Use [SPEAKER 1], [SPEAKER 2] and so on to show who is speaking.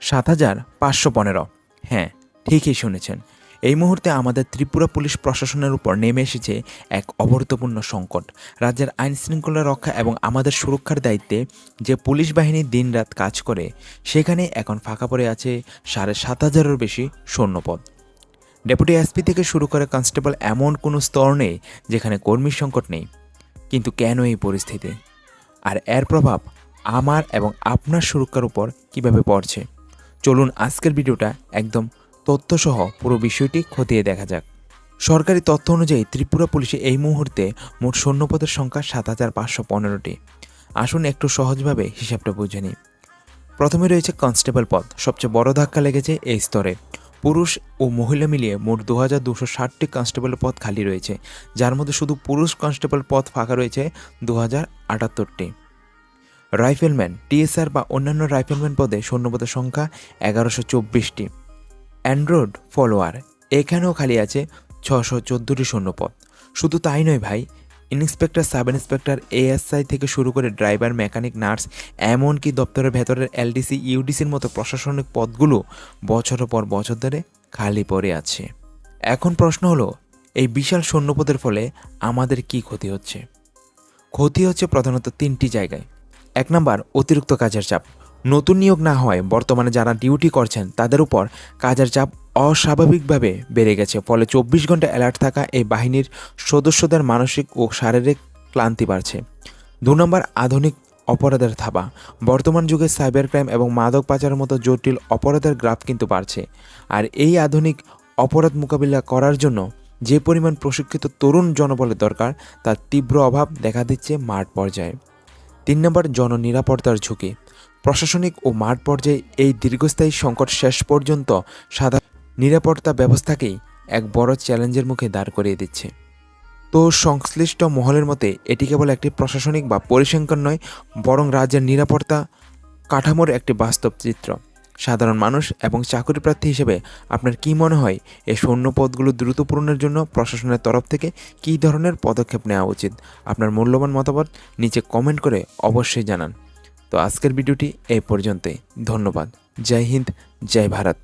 [SPEAKER 1] ৭,৫১৫। হ্যাঁ, ঠিকই শুনেছেন। এই মুহূর্তে আমাদের ত্রিপুরা পুলিশ প্রশাসনের উপর নেমে এসেছে এক অভূতপূর্ণ সংকট। রাজ্যের আইনশৃঙ্খলা রক্ষা এবং আমাদের সুরক্ষার দায়িত্বে যে পুলিশ বাহিনী দিনরাত কাজ করে, সেখানে এখন ফাঁকা পড়ে আছে ৭,৫০০-এরও বেশি শূন্যপদ। ডেপুটি এসপি থেকে শুরু করে কনস্টেবল, এমন কোনো স্তর নেই যেখানে কর্মীর সংকট নেই। কিন্তু কেন এই পরিস্থিতি? আর এর প্রভাব আমার এবং আপনার সুরক্ষার উপর কিভাবে পড়ছে? চলুন আজকের ভিডিওটা একদম তথ্যসহ পুরো বিষয়টি খতিয়ে দেখা যাক। সরকারি তথ্য অনুযায়ী ত্রিপুরা পুলিশে এই মুহূর্তে মোট সৈন্যপদের সংখ্যা ৭,৫১৫টি। আসুন একটু সহজভাবে হিসাবটা বুঝে নিই। প্রথমে রয়েছে কনস্টেবল পদ। সবচেয়ে বড় ধাক্কা লেগেছে এই স্তরে। পুরুষ ও মহিলা মিলিয়ে মোট ২,২৬০টি কনস্টেবলের পদ খালি রয়েছে, যার মধ্যে শুধু পুরুষ কনস্টেবল পদ ফাঁকা রয়েছে ২,০৭৮টি। রাইফেলম্যান, টিএসআর বা অন্যান্য রাইফেলম্যান পদে শূন্যপদের সংখ্যা ১,১২৪টি। অ্যান্ড্রয়েড ফলোয়ার, এখানেও খালি আছে ৬১৪টি শূন্যপদ। শুধু তাই নয় ভাই, ইন্সপেক্টর, সাব ইন্সপেক্টর, এএসআই থেকে শুরু করে ড্রাইভার, মেকানিক, নার্স, এমনকি দপ্তরের ভেতরের এলডিসি, ইউডিসির মতো প্রশাসনিক পদগুলো বছরের পর বছর ধরে খালি পড়ে আছে। এখন প্রশ্ন হলো, এই বিশাল শূন্যপদের ফলে আমাদের কি ক্ষতি হচ্ছে? ক্ষতি হচ্ছে প্রধানত ৩টি জায়গায়। ১ নম্বর, অতিরিক্ত কাজের চাপ। নতুন নিয়োগ না হয় বর্তমানে যারা ডিউটি করছেন তাদের উপর কাজের চাপ অস্বাভাবিকভাবে বেড়ে গেছে। ফলে ২৪ ঘন্টা অ্যালার্ট থাকা এই বাহিনীর সদস্যদের মানসিক ও শারীরিক ক্লান্তি বাড়ছে। ২ নম্বর, আধুনিক অপরাধের থাবা। বর্তমান যুগে সাইবার ক্রাইম এবং মাদক পাচারের মতো জটিল অপরাধের গ্রাফ কিন্তু বাড়ছে। আর এই আধুনিক অপরাধ মোকাবিলা করার জন্য যে পরিমাণ প্রশিক্ষিত তরুণ জনবলের দরকার, তার তীব্র অভাব দেখা দিচ্ছে মাঠ পর্যায়ে। ৩ নম্বর, জননিরাপত্তার ঝুঁকি। প্রশাসনিক ও মাঠ পর্যায়ে এই দীর্ঘস্থায়ী সংকট শেষ পর্যন্ত সাধারণ নিরাপত্তা ব্যবস্থাকেই এক বড় চ্যালেঞ্জের মুখে দাঁড় করিয়ে দিচ্ছে। তো সংশ্লিষ্ট মহলের মতে এটি কেবল একটি প্রশাসনিক বা পরিসংখ্যান নয়, বরং রাজ্যের নিরাপত্তা কাঠামোর একটি বাস্তব চিত্র। সাধারণ মানুষ এবং চাকরি প্রার্থী হিসেবে আপনার কি মনে হয়, এই শূন্যপদগুলো দ্রুত পূরণের জন্য প্রশাসনের তরফ থেকে কী ধরনের পদক্ষেপ নেওয়া উচিত? আপনার মূল্যবান মতামত নিচে কমেন্ট করে অবশ্যই জানান। তো আজকের ভিডিওটি এই পর্যন্তই। ধন্যবাদ। জয় হিন্দ, জয় ভারত।